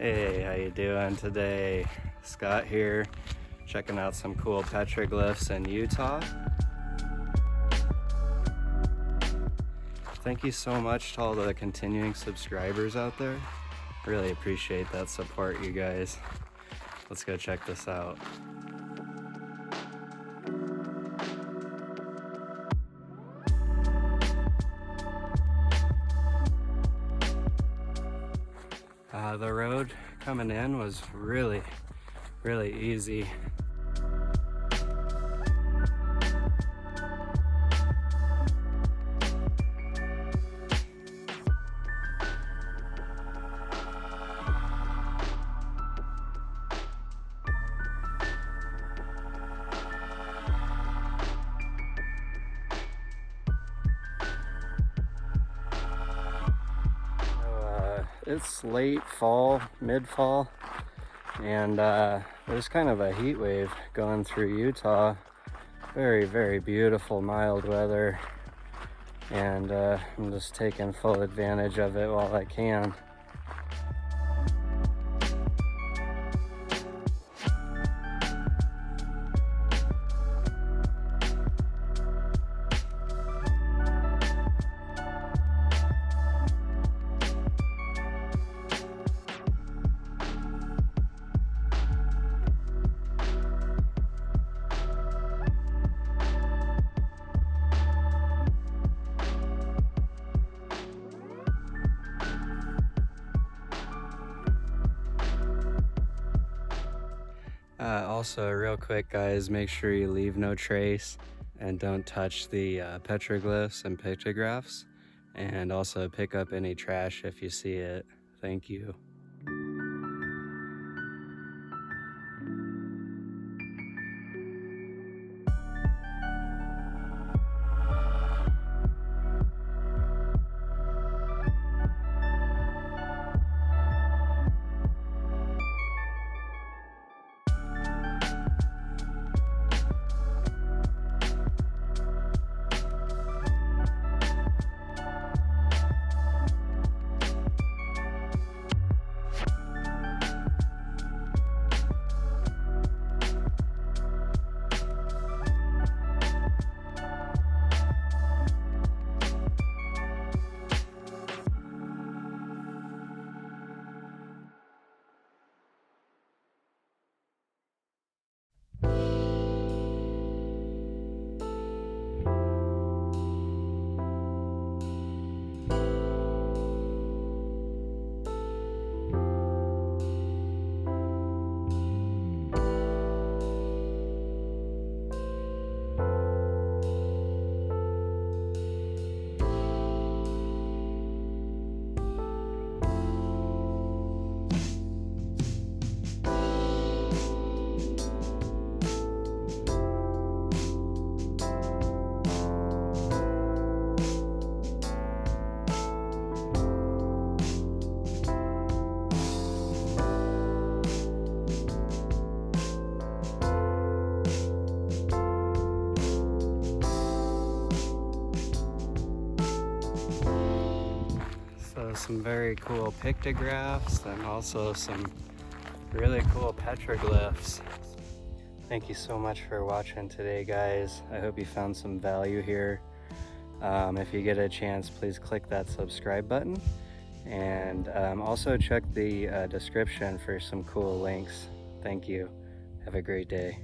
Hey, how you doing today? Scott here, checking out some cool petroglyphs in Utah. Thank you so much to all the continuing subscribers out there. Really appreciate that support, you guys. Let's go check this out. The road coming in was really easy. It's late fall, mid-fall, and there's kind of a heat wave going through Utah. Very beautiful, mild weather, and I'm just taking full advantage of it while I can. Also, real quick guys, make sure you leave no trace and don't touch the petroglyphs and pictographs, and also pick up any trash if you see it. Thank you. So some very cool pictographs and also some really cool petroglyphs. Thank you so much for watching today, guys. I hope you found some value here. If you get a chance, please click that subscribe button, and also check the description for some cool links. Thank you. Have a great day.